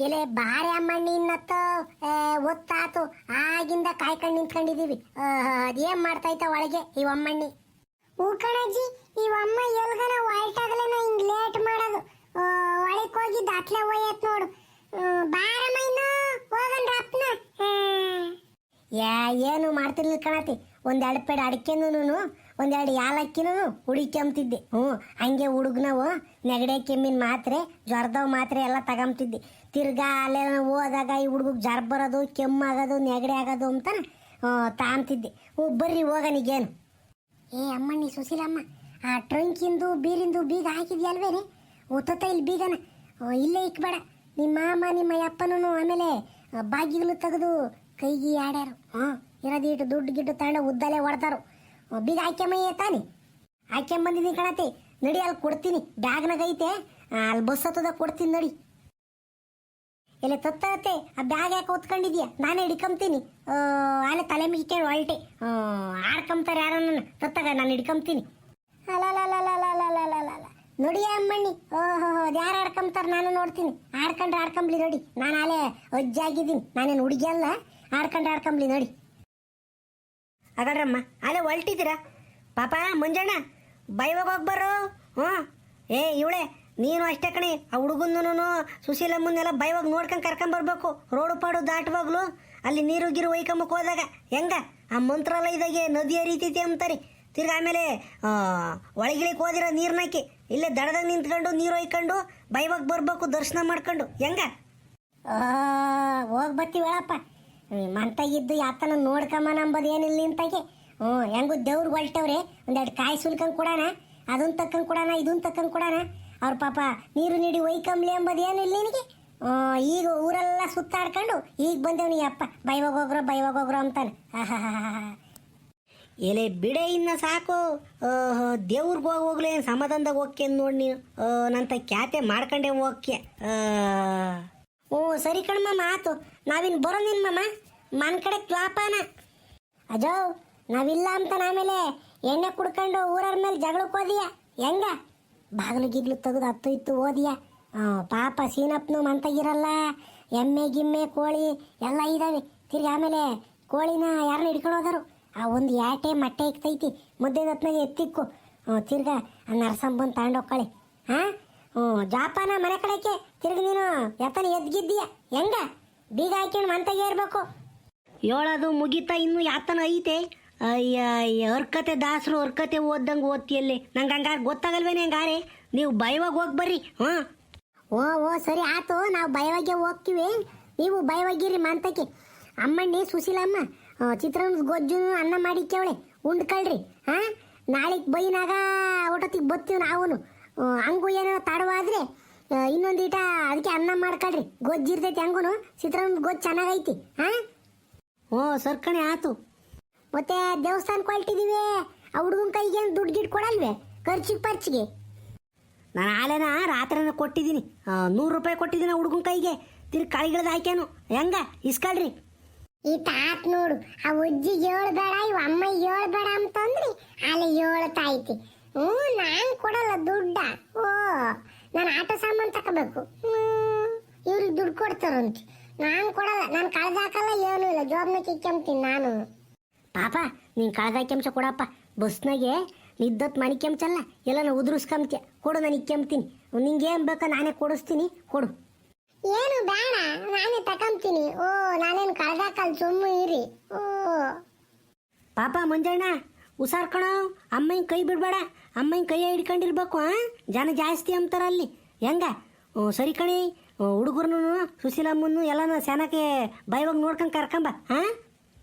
ಎಲೆ ಬಾರೆ ಅಮ್ಮಣ್ಣಿ ಇನ್ನತ್ತ ಒತ್ತಾತು ಆಗಿಂದ ಕಾಯ್ಕೊಂಡು ನಿಂತ್ಕೊಂಡಿದೀವಿ. ಅದೇನ್ ಮಾಡ್ತೈತ ಒಳಗೆ ಈ ಅಮ್ಮಣ್ಣಿ? ಕಣಜ್ಜಿ, ಇವಮ್ಮ ಎಲ್ಗನ ಹೊರಟಾಗಲೇನ ಹಿಂಗ್ ಲೇಟ್ ಮಾಡೋದು. ಒಳಕ್ ಹೋಗಿ ದಾಟ್ಲೆ ಹೋಯತ್ ನೋಡು. ಬಾರಮ್ಮ ಇನ್ನು ಹೋಗಂದ್ರ ಅಪ್ಪನ. ಏನು ಮಾಡ್ತಿರ್ಲಿಲ್ಲ ಕಣತಿ. ಒಂದೆರಡು ಪೇಡ ಅಡಿಕೆನೂ ಒಂದೆರಡು ಯಾಲಕ್ಕಿನೂ ಹುಡಿಕೊಂತಿದ್ದೆ. ಹಂಗೆ ಹುಡುಗನವು ನೆಗಡೆ ಕೆಮ್ಮಿನ ಮಾತ್ರೆ, ಜ್ವರದವ್ ಮಾತ್ರೆ ಎಲ್ಲ ತಗೊಂತಿದ್ದೆ. ತಿರ್ಗಾ ಅಲ್ಲೇ ಹೋದಾಗ ಈ ಹುಡುಗಗೆ ಜ್ವರ ಬರೋದು, ಕೆಮ್ಮಾಗೋದು, ನೆಗಡೆ ಆಗೋದು ಅಂತಾನೆ ತಾಂತಿದ್ದೆ. ಬರ್ರಿ ಹೋಗನಿಗೇನು. ಅಮ್ಮಣ್ಣಿ ಸುಶೀಲಮ್ಮ, ಆ ಟ್ರಂಕಿಂದು ಬೀರಿಂದು ಬೀಗ ಹಾಕಿದ್ಯಲ್ವೇನೆ? ಒತ್ತತ್ತ ಇಲ್ಲಿ ಬೀಗನ ಇಲ್ಲೇ ಇಕ್ಬೇಡ. ನಿಮ್ಮ ಮಾಮ ನಿಮ್ಮ ಅಪ್ಪನೂ ಆಮೇಲೆ ಬಾಗಿಲು ತೆಗೆದು ಕೈಗೆ ಆಡ್ಯಾರು. ಇರೋದೀಟು ದುಡ್ಡು ಗಿಡ್ಡು ತಗೊಂಡು ಉದ್ದಲೇ ಹೊಡ್ತಾರು. ಬೀಗ ಹಾಕ್ಯಮ್ಮಯ್ಯ ತಾನೆ? ಹಾಕ್ಯಂಬಂದಿದ್ದೀನಿ ಕಣತೆ. ನಡಿ, ಅಲ್ಲಿ ಕೊಡ್ತೀನಿ. ಬ್ಯಾಗ್ನಾಗ ಐತೆ, ಅಲ್ಲಿ ಬಸ್ ಹತ್ತದ ಕೊಡ್ತೀನಿ ನಡಿ. ಎಲ್ಲ ತತ್ತತೆ ಆ ಬ್ಯಾಗ್ ಯಾಕೆ ಹೊತ್ಕೊಂಡಿದ್ಯಾ? ನಾನೇ ಹಿಡ್ಕೊಂತೀನಿ. ಅಲ್ಲೇ ತಲೆ ಮಿಕ್ಕೇಳಿ ಹೊಲ್ಟೆ. ಆಡ್ಕೊಂತಾರೆ ಯಾರ ನನ್ನ ತತ್ತಾಗ, ನಾನು ಹಿಡ್ಕೊಂತೀನಿ. ಅಲ್ಲ ನೋಡಿ ಅಮ್ಮಣ್ಣಿ, ಅದು ಯಾರು ಆಡ್ಕೊಂತಾರೆ ನಾನು ನೋಡ್ತೀನಿ. ಆಡ್ಕೊಂಡ್ರೆ ಆಡ್ಕೊಂಬ್ಲಿ ನೋಡಿ. ನಾನು ಅಲ್ಲೇ ಅಜ್ಜಾಗಿದ್ದೀನಿ, ನಾನೇನು ಹುಡುಗಿ ಅಲ್ಲ. ಆಡ್ಕೊಂಬ್ಲಿ ನೋಡಿ. ಹಾಗಾಡ್ರಮ್ಮ ಅಲ್ಲೇ ಹೊಲ್ಟಿದ್ದೀರಾ? ಪಾಪ ಮಂಜಣ್ಣ ಬೈವಾಗ ಹೋಗ್ಬಾರೋ. ಇವಳೆ ನೀನು ಅಷ್ಟೇ ಕಣೆ. ಆ ಹುಡುಗನೂ ಸುಶೀಲಮ್ಮನ್ನೆಲ್ಲ ಬೈವಾಗ ನೋಡ್ಕೊಂಡು ಕರ್ಕೊಂಬರ್ಬೇಕು. ರೋಡು ಪಾಡು ದಾಟುವಾಗ್ಲು ಅಲ್ಲಿ ನೀರು ಗಿರು ಒಯ್ಕೊಂಬಕ್ಕೆ ಹೋದಾಗ ಹೆಂಗ ಆ ಮಂತ್ರಾಲಯದಾಗೆ ನದಿ ಹರಿತೈತಿ ಅಂತಾರೆ. ತಿರ್ಗಿ ಆಮೇಲೆ ಒಳಗಿಳಿಗೆ ಹೋದಿರೋ ನೀರ್ನಾಕಿ ಇಲ್ಲೇ ದಡದಾಗ ನಿಂತ್ಕೊಂಡು ನೀರು ಒಯ್ಕೊಂಡು ಬೈವಾಗ ಬರ್ಬೇಕು, ದರ್ಶನ ಮಾಡ್ಕೊಂಡು ಹೆಂಗ ಹೋಗಿ ಬರ್ತೀವಳಪ್ಪ. ಮಂತಾಗಿದ್ದು ಯಾತನ ನೋಡ್ಕೊಂಬನ ಅಂಬದು ಏನಿಲ್ಲ ನಿಂತಾಗೆ. ಹೆಂಗು ದೇವ್ರಿಗೆ ಹೊಲ್ಟವ್ರೆ. ಒಂದೆರಡು ಕಾಯಿ ಸುಲ್ಕಂಡು ಕೊಡೋಣ, ಅದನ್ನ ತಕ್ಕಂಡು ಕೊಡೋಣ, ಇದನ್ನ ತಕ್ಕಂಡು ಕೊಡೋಣ. ಅವ್ರ ಪಾಪ ನೀರು ನೀಡಿ ಒಯ್ಕಂಬ್ಲಿ ಎಂಬುದು ಏನಿಲ್ಲ ನಿನಗೆ. ಈಗ ಊರೆಲ್ಲ ಸುತ್ತಾಡ್ಕೊಂಡು ಈಗ ಬಂದೇವ್ ನೀ ಅಪ್ಪ. ಬೈವಾಗ ಹೋಗ್ರೋ ಅಂತಾನೆ. ಎಲೆ ಬಿಡೆ ಇನ್ನ ಸಾಕು. ದೇವ್ರಿಗೆ ಹೋಗ್ಲೇ ಸಮಾಧಾನದಾಗ ಹೋಗ್ಕೆ ನೋಡಿ ನೀನು. ನಂತ ಖ್ಯಾತೆ ಮಾಡ್ಕೊಂಡೆ ಹೋಗ್ಕೆ. ಸರಿ ಕಣ್ಮ ಮಾತು. ನಾವಿನ್ ಬರೋದಿನ್ ಮಮ್ಮ ಮನ್ ಕಡೆ ಜ್ವಾಪಾನ. ಅಜೋ ನಾವಿಲ್ಲ ಅಂತ ಆಮೇಲೆ ಎಣ್ಣೆ ಕುಡ್ಕೊಂಡು ಊರವ್ರ ಮೇಲೆ ಜಗಳಕ್ಕೆ ಹೋದಿಯಾ ಹೆಂಗ? ಬಾಗಿಲು ಗಿಗ್ಲು ತೆಗೆದು ಹತ್ತು ಇತ್ತು ಓದಿಯಾ? ಪಾಪ ಸೀನಪ್ಪನು ಮಂತಾಗಿರಲ್ಲ. ಎಮ್ಮೆ ಗಿಮ್ಮೆ ಕೋಳಿ ಎಲ್ಲ ಇದ್ದಾವೆ. ತಿರ್ಗಿ ಆಮೇಲೆ ಕೋಳಿನ ಯಾರನ್ನ ಹಿಡ್ಕೊಂಡು ಹೋದರು. ಆ ಒಂದು ಯಾಟೆ ಮೊಟ್ಟೆ ಇಕ್ತೈತಿ, ಮುದ್ದೆ ಹೊತ್ನಾಗ ಎತ್ತಿಕ್ಕು. ತಿರ್ಗಾ ಆ ನರಸಂಬಂದು ತಗೊಂಡೋಗ್ಕಳಿ. ಜಾಪಾನ ಮನೆ ಕಡೆಗೆ ತಿರ್ಗಿ ನೀನು ಎತ್ತನ ಎದ್ಗಿದ್ದೀಯ ಹೆಂಗ? ಬೀಗ ಹಾಕೊಂಡು ಮಂತಾಗೆ ಇರ್ಬೇಕು. ಹೇಳೋದು ಮುಗಿತಾ ಇನ್ನು ಯಾತನ ಐತೆ. ಅಯ್ಯ ಹರ್ಕತೆ ದಾಸರು ಹರ್ಕತೆ ಓದ್ದಂಗೆ ಓದ್ತಿಯಲ್ಲಿ. ನಂಗೆ ಹಂಗಾರೆ ಗೊತ್ತಾಗಲ್ವೇನೆ. ಹಂಗಾರೆ ನೀವು ಬೈವಾಗ ಹೋಗಿ ಬರ್ರಿ. ಓ ಸರಿ ಆತು, ನಾವು ಬೈವಾಗೆ ಹೋಗ್ತೀವಿ. ನೀವು ಬೈವಾಗಿರಿ ಮಂತಕ್ಕೆ. ಅಮ್ಮಣ್ಣಿ ಸುಶೀಲಮ್ಮ ಚಿತ್ರಾನ್ನ ಗೊಜ್ಜು ಅನ್ನ ಮಾಡಿಕ್ಕವಳೆ, ಉಂಡ್ಕಳ್ರಿ. ನಾಳೆಗೆ ಬೈನಾಗ ಊಟತ್ತಿಗೆ ಬತ್ತೀವಿ ನಾವು. ಹಂಗೂ ಏನೋ ತಡವಾದ್ರೆ ಇನ್ನೊಂದೀಟ ಅದಕ್ಕೆ ಅನ್ನ ಮಾಡ್ಕೊಳ್ರಿ. ಗೊಜ್ಜಿರ್ತೈತಿ. ಹಂಗೂ ಚಿತ್ರಾನ್ನ ಗೊಜ್ಜು ಚೆನ್ನಾಗೈತಿ. ಸರ್ಕಣೆ ಆತು. ಮತ್ತೆ ದೇವಸ್ಥಾನಕ್ಕೆ ಹೊಲ್ಟಿದೀವಿ. ಆ ಹುಡುಗನ ಕೈಗೆ ಏನು ದುಡ್ಡು ಗಿಡ್ ಕೊಡಲ್ವೇ ಖರ್ಚಿಗೆ? ನಾನು ಆಲೆನ ರಾತ್ರಿನ ಕೊಟ್ಟಿದ್ದೀನಿ. 100 ರೂಪಾಯಿ ಕೊಟ್ಟಿದ್ದೀನಿ ಹುಡುಗನ ಕೈಗೆ. ತಿರ್ಗಿ ಕಳಿಗಿಳ್ದು ಹಾಕ್ಯಾನು. ಹೆಂಗ ಇಸ್ಕಳ್ರಿ. ಈ ತಾತ್ ನೋಡು, ಆ ಅಜ್ಜಿಗೆ ಹೇಳ್ಬೇಡ, ಇವ ಅಮ್ಮ ಹೇಳ್ಬೇಡ ಅಂತಂದ್ರಿ ಅಲ್ಲಿ ಹೇಳ್ತಾಯ್ತಿ. ನಾನು ಕೊಡಲ್ಲ ದುಡ್ಡ. ನಾನು ಆಟೋ ಸಾಮಾನು ತಗೋಬೇಕು. ಇವ್ರಿಗೆ ದುಡ್ಡು ಕೊಡ್ತಾರಂತ. ನಾನು ಕೊಡಲ್ಲ. ನಾನು ಕಳ್ದಾಕಲ್ಲ, ಏನೂ ಇಲ್ಲ. ಜೋಬ್ನ ಕಿಕ್ಕೊಂತೀನಿ ನಾನು. ಪಾಪ ನೀನು ಕಳ್ದಾಕೆಂಚ ಕೊಡಪ್ಪ. ಬಸ್ನಾಗೆ ನಿದ್ದತ್ ಮಣಿ ಕೆಂಚಲ್ಲ, ಎಲ್ಲ ನಾವು ಉದುರಿಸ್ಕೊಂಬ್ತೀಯ. ಕೊಡು, ನಾನು ಇಕ್ಕೊಂತೀನಿ. ನಿಂಗೆ ಏನು ಬೇಕೋ ನಾನೇ ಕೊಡಿಸ್ತೀನಿ, ಕೊಡು. ಏನು ಬೇಡ, ನಾನೇ ತಕೊಂತೀನಿ. ನಾನೇನು ಕಳ್ದಾಕಲ್ಲ, ಸುಮ್ಮನೆ ಇರಿ. ಪಾಪ ಮಂಜಣ್ಣ ಉಸಾರ್ಕಣ. ಅಮ್ಮನ ಕೈ ಬಿಡಬೇಡ. ಅಮ್ಮನ ಕೈ ಹಿಡ್ಕೊಂಡಿರ್ಬೇಕು. ಜನ ಜಾಸ್ತಿ ಅಂತಾರ ಅಲ್ಲಿ. ಹೆಂಗ? ಸರಿ ಕಣಿ. ಹುಡುಗರ್ನು ಸುಶೀಲಮ್ಮನ್ನು ಎಲ್ಲನ ಸೆನಕ್ಕೆ ಬೈವಾಗ ನೋಡ್ಕೊಂಡು ಕರ್ಕೊಂಬ.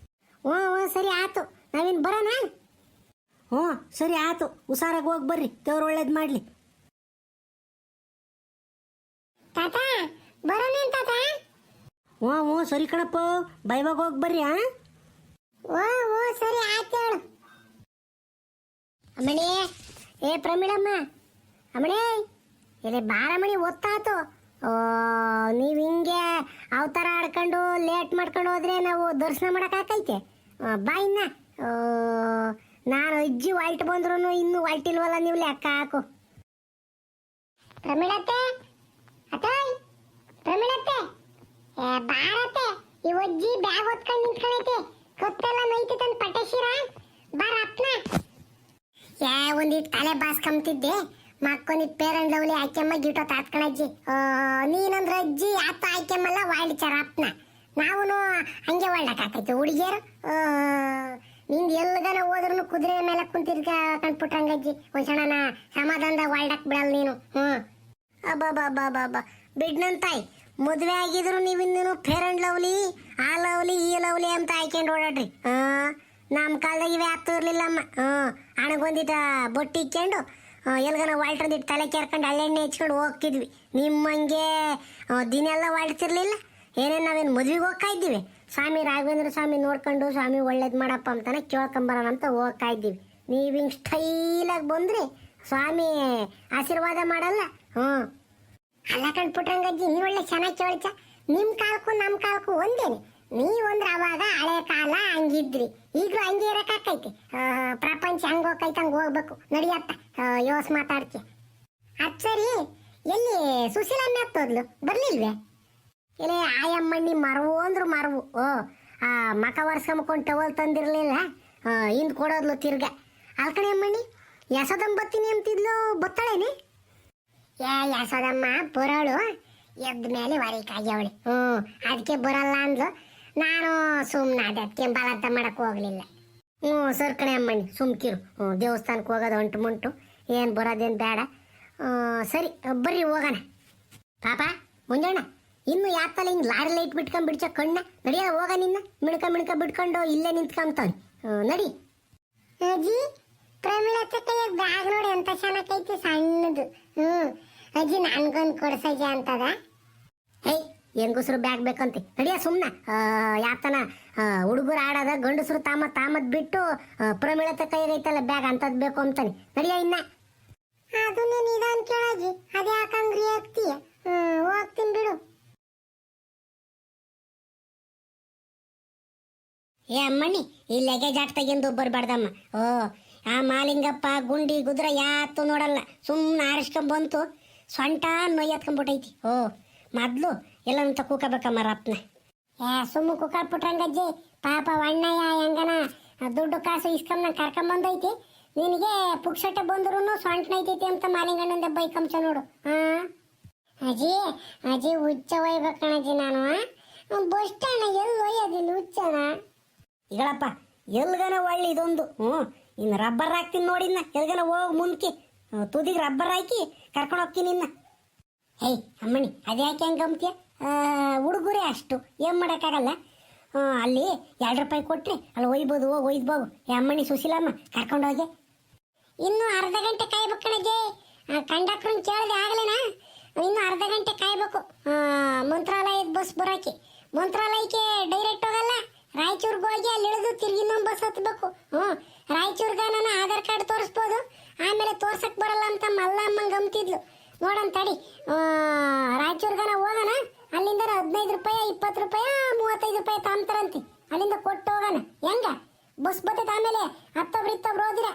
ಸರಿ ಆತು, ನಾವೇನು ಬರೋಣ? ಸರಿ ಆತು. ಹುಷಾರಾಗಿ ಹೋಗಿ ಬರ್ರಿ. ದೇವ್ರು ಒಳ್ಳೇದು ಮಾಡಲಿ. ತಾತ ಬರೋಣ ತಾತ? ಸರಿ ಕಣಪ್ಪ, ಬೈವಾಗ ಹೋಗಿ ಬರ್ರಿ. ಸರಿ ಆಯ್ತು ಹೇಳು. ಅಮ್ಮಣಿ, ಪ್ರಮೀಳಮ್ಮ, ಅಮ್ಮಣಿ ಇಲ್ಲಿ ಬಾರಮಣಿ ಒತ್ತಾತು. ನೀವು ಹಿಂಗೆ ಅವತಾರ ಆಡ್ಕೊಂಡು ಲೇಟ್ ಮಾಡ್ಕೊಂಡು ಹೋದ್ರೆ ನಾವು ದರ್ಶನ ಮಾಡೋಕ್ಕಾಕೈತೆ? ಬಾ ಇನ್ನ. ನಾನು ಅಜ್ಜಿ ಹೊಲ್ಟ್ ಬಂದ್ರು ಇನ್ನೂ ಹೊಲ್ಟಿಲ್ವಲ್ಲ, ನೀವು ಲೆಕ್ಕ ಹಾಕು. ಪ್ರಮೀಳತ್ತೆ, ಅತ್ತಾಯ್ ಪ್ರಮೀಳತ್ತೆ, ಬಾರತೆ ಈ ಅಜ್ಜಿ ಬ್ಯಾಗ್ ಹೊತ್ಕೊಂಡು ನಿಂತ್ಕೊಂಡೈತೆ ಕತ್ತೆಲ್ಲ ನೋಯ್ತೈತೆ ಅಂತ ಪಟೇಶಿರ ಬಾರ ಅಪ್ನ ಒಂದಿಟ್ಟು ತಲೆ ಬಾಸ್ಕೊಂತಿದ್ದೆ ಮಕ್ಕೊಂದಿಟ್ಟು ಪೇರೆಂಟ್ ಲವ್ಲಿ ಆಯ್ಕೆಮ್ಮ ಗಿಟೋ ತಾತ್ಕಣಜ್ಜಿ ನೀನಂದ್ರ ಅಜ್ಜಿ ಆತ ಆಯ್ಕೆಮ್ಮಲ್ಲ ವಾಳ್ಚಾರ ಅಪ್ನ ನಾವು ಹಂಗೆ ಒಳ್ಳಕಾಕೈತೆ ಹುಡುಗಿಯರು ನಿಂದು ಎಲ್ಗನ ಹೋದ್ರೂ ಕುದುರೆ ಮೇಲೆ ಕುಂತಿರ್ಕ ಕಂಡ್ಬಿಟ್ರಂಗಜ್ಜಿ ಒಂದ್ಸಣನ ಸಮಾಧಾನದಾಗ ಒಳ್ಳಕ್ ಬಿಡಲ್ಲ ನೀನು ಅಬ್ಬಾ ಬಿಡ್ನಂತಾಯ್ ಮದುವೆ ಆಗಿದ್ರು ನೀವಿನ್ನೂ ಫೇರ್ ಅಂಡ್ ಲವ್ಲಿ ಆ ಲವ್ಲಿ ಈ ಲವ್ಲಿ ಅಂತ ಆಯ್ಕೊಂಡು ಓಡಾಡ್ರಿ ನಮ್ಮ ಕಾಲದಾಗ ಇವೆ ಆಗ್ತಾ ಇರ್ಲಿಲ್ಲಮ್ಮ ಹಣಗೊಂದಿಟ್ಟ ಬೊಟ್ಟಿ ಇಕ್ಕೊಂಡು ಎಲ್ಗನ ವಾಲ್ಟ್ರದಿಟ್ಟು ತಲೆ ಕೆರ್ಕೊಂಡು ಹಳ್ಳೆಣ್ಣೆ ಹಚ್ಕೊಂಡು ಹೋಗ್ತಿದ್ವಿ ನಿಮ್ಮಂಗೆ ದಿನೆಲ್ಲ ವಾಳ್ತಿರ್ಲಿಲ್ಲ ಏನೇನು ನಾವೇನು ಮದ್ವೆಗೆ ಹೋಗ್ತಾ ಇದ್ದೀವಿ ಸ್ವಾಮಿ ರಾಘವೇಂದ್ರ ಸ್ವಾಮಿ ನೋಡ್ಕೊಂಡು ಸ್ವಾಮಿ ಒಳ್ಳೇದು ಮಾಡಪ್ಪ ಅಂತಾನೆ ಕೇಳ್ಕೊಂಬರೋಣ ಅಂತ ಹೋಗ್ತಾ ಇದ್ದೀವಿ ನೀವು ಹಿಂಗೆ ಸ್ಟೈಲಾಗಿ ಬಂದ್ರಿ ಸ್ವಾಮಿ ಆಶೀರ್ವಾದ ಮಾಡಲ್ಲ ಅಲ್ಲ ಕಂಡ್ಬಿಟ್ರಂಗಜ್ಜಿ ನೀವು ಒಳ್ಳೆ ಚೆನ್ನಾಗಿ ಕೇಳ್ಚ ನಿಮ್ಮ ಕಾಲಕ್ಕೂ ನಮ್ಮ ಕಾಲಕ್ಕೂ ಒಂದೇನೆ ನೀವಂದ್ರೆ ಅವಾಗ ಹಳೆ ಕಾಲ ಹಂಗಿದ್ರಿ ಈಗಲೂ ಹಂಗೆ ಇರಕ್ಕಾಕೈತಿ ಪ್ರಪಂಚ ಹಂಗೆ ಹೋಗ್ತೈತೆ ಹಂಗೆ ಹೋಗ್ಬೇಕು ನಡಿಯತ್ತ ಯೋಸ್ ಮಾತಾಡ್ತಿ ಅದು ಸರಿ ಎಲ್ಲಿ ಸುಶೀಲಮ್ಮ ಹತ್ತೋದ್ಲು ಬರ್ಲಿಲ್ವೇ ಇಲ್ಲೇ ಆಯಮ್ಮಣ್ಣಿ ಮರವು ಅಂದ್ರು ಮರವು ಆ ಮಕ ಒರ್ಸ್ಕೊಂಬಕೊಂಡು ಟವಲ್ ತಂದಿರಲಿಲ್ಲ ಹಿಂದ್ ಕೊಡೋದ್ಲು ತಿರ್ಗ ಅಲ್ಕಣೆ ಅಮ್ಮಣ್ಣಿ ಯಶೋದಮ್ಮ ಬತ್ತೀನಿ ಅಂತಿದ್ಲು ಬತ್ತಾಳೇನೆ ಯಶೋದಮ್ಮ ಬರೋಳು ಎದ್ದ ಮೇಲೆ ವರಿಕಾಗ್ಯವಳಿ ಅದಕ್ಕೆ ಬರಲ್ಲ ಅಂದ್ಲು ನಾನು ಸುಮ್ಮನೆ ಅದಕ್ಕೆ ಬಲತ್ತ ಮಾಡಕ್ಕೆ ಹೋಗ್ಲಿಲ್ಲ ಸರ್ಕಣೆ ಅಮ್ಮಣ್ಣಿ ಸುಮ್ಕಿರು ದೇವಸ್ಥಾನಕ್ಕೆ ಹೋಗೋದು ಹೊಂಟು ಮುಂಟು ಏನು ಬರೋದೇನು ಬೇಡ ಸರಿ ಬರ್ರಿ ಹೋಗೋಣ ಪಾಪ ಮುಂಜಾಣ ಇನ್ನು ಯಾತಲ್ಲ ಹಿಂಗೆ ಲಾರಿ ಲೈಟ್ ಬಿಟ್ಕೊಂಡ್ ಬಿಡ್ಚ ಕಣ್ಣ ನಡಿಯ ಹೋಗ ನಿನ್ನ ಮಿಣ್ಕ ಬಿಟ್ಕೊಂಡು ಇಲ್ಲೇ ನಿಂತ್ಕೊಂತಾನೆ ನಡಿ ಅಜ್ಜಿ ಪ್ರಮಿಳತೆ ಕೈಯಾಗ ಬ್ಯಾಗ್ ನೋಡಿ ಎಂತ ಚೆನ್ನಾಗೈತಿ ಸಣ್ಣದು ಅಜ್ಜಿ ನನ್ಗೊಂದು ಕೊಡ್ಸಜ್ಜ ಅಂತದ ಹೇಯ್ ಹೆಂಗಸ್ರು ಬ್ಯಾಗ್ ಬೇಕಂತೆ ನಡಿಯ ಸುಮ್ಮನೆ ಯಾತನ ಹುಡುಗರು ಆಡೋದ ಗಂಡಸ್ರು ತಾಮದ್ ಬಿಟ್ಟು ಪ್ರಮಿಳತೆ ಕೈಯಾಗೈತಲ್ಲ ಬ್ಯಾಗ್ ಅಂತದ್ ಬೇಕು ಅಂತಾನೆ ನಡಿಯ ಇನ್ನ ಅದು ನೀನು ಇದನ್ ಕೇಳಜ್ಜಿ ಅದೇ ಯಾಕಂಗ್ರಿ ಆಗ್ತೀಯ ಹೋಗ್ತೀನಿ ಬಿಡು ಏ ಅಮ್ಮಣ್ಣಿ ಈ ಲಗೇಜ್ ಆಟ ತೆಗೆಂದು ಬರ್ಬಾರ್ದಮ್ಮ ಆ ಮಾಲಿಂಗಪ್ಪ ಗುಂಡಿ ಗುದ್ರ ಯಾತು ನೋಡಲ್ಲ ಸುಮ್ಮನೆ ಆರಿಸ್ಕೊಂಡ್ ಬಂತು ಸೊಂಟ ನೋಯ್ ಎತ್ಕೊಂಡ್ಬಿಟ್ಟೈತಿ ಮೊದ್ಲು ಎಲ್ಲಂತ ಕೂಕಬೇಕಮ್ಮ ರಪ್ನ ಸುಮ್ಮ ಕುಕ್ಕಾಡ್ಬಿಟ್ರಂಗಜ್ಜಿ ಪಾಪ ಅಣ್ಣಯ್ಯ ಹೆಂಗನ ದುಡ್ಡು ಕಾಸು ಇಸ್ಕೊಂಡ್ ಕರ್ಕೊಂಬಂದೈತಿ ನಿನಗೆ ಪುಕ್ಸಟ್ಟೆ ಬಂದ್ರು ಸೊಂಟನೈತೈತಿ ಅಂತ ಮಾಲಿಂಗಣ್ಣಂದ ಬೈಕಂಚ ನೋಡು ಅಜ್ಜಿ ಹುಚ್ಚ ಒಯ್ಬೇಕಣಜ್ಜಿ ನಾನು ಬಸ್ ಸ್ಟ್ಯಾಂಡ್ ಎಲ್ಲಿ ಒಯ್ಯೋದಿಲ್ಲ ಹುಚ್ಚನ ಈಗಳಪ್ಪ ಎಲ್ಗನ ಒಳ್ಳೆ ಇದೊಂದು ಇನ್ನು ರಬ್ಬರ್ ಹಾಕ್ತೀನಿ ನೋಡಿನ್ನ ಎಲ್ಗನ ಹೋಗಿ ಮುಂದ್ಕಿ ತುದಿಗೆ ರಬ್ಬರ್ ಹಾಕಿ ಕರ್ಕೊಂಡು ಹೋಗ್ತೀನಿ ಇನ್ನ ಹೇಯ್ ಅಮ್ಮಣಿ ಅದ್ಯಾಕೆ ಹೆಂಗೆ ಗಮ್ತಿಯ ಹುಡುಗರೇ ಅಷ್ಟು ಏನು ಮಾಡೋಕ್ಕಾಗಲ್ಲ ಅಲ್ಲಿ 2 ರೂಪಾಯಿ ಕೊಟ್ರಿ ಅಲ್ಲಿ ಒಯ್ಬೋದು ಹೋಗಿ ಒಯ್ದ್ಬೋದು ಅಮ್ಮಣಿ ಸುಶೀಲಮ್ಮ ಕರ್ಕೊಂಡೋಗಿ ಇನ್ನು ಅರ್ಧ ಗಂಟೆ ಕಾಯ್ಬೇಕಣಜ್ಜಿ ಕಂಡಕ್ಟ್ರನ್ನ ಕೇಳಿದೆ ಆಗಲೇನಾ ಇನ್ನು ಅರ್ಧ ಗಂಟೆ ಕಾಯ್ಬೇಕು ಮಂತ್ರಾಲಯದ ಬಸ್ ಬರೋಕೆ ಮಂತ್ರಾಲಯಕ್ಕೆ ಡೈರೆಕ್ಟ್ ಹೋಗಲ್ಲ ರಾಯಚೂರ್ಗೆ ಹೋಗಿ ಅಲ್ಲಿ ಇಳಿದು ತಿರ್ಗಿ ಇನ್ನೊಂದು ಬಸ್ ಹತ್ಬೇಕು ರಾಯಚೂರ್ಗ ನಾನು ಆಧಾರ್ ಕಾರ್ಡ್ ತೋರಿಸ್ಬೋದು ಆಮೇಲೆ ತೋರ್ಸಕ್ ಬರಲ್ಲ ಅಂತ ಮಲ್ಲಮ್ಮಂಗೆ ಗಮ್ತಿದ್ಲು ನೋಡೋಣ ತಡಿ ರಾಯಚೂರ್ಗನ ಹೋಗೋಣ ಅಲ್ಲಿಂದ 15 ರೂಪಾಯಿ 20 ರೂಪಾಯಿ 35 ರೂಪಾಯಿ ತಾಂತಾರಂತೆ ಅಲ್ಲಿಂದ ಕೊಟ್ಟು ಹೋಗೋಣ ಹೆಂಗ ಬಸ್ ಬರ್ತೈತೆ ಆಮೇಲೆ ಹತ್ತೊಬ್ರು ಹೋದಿರ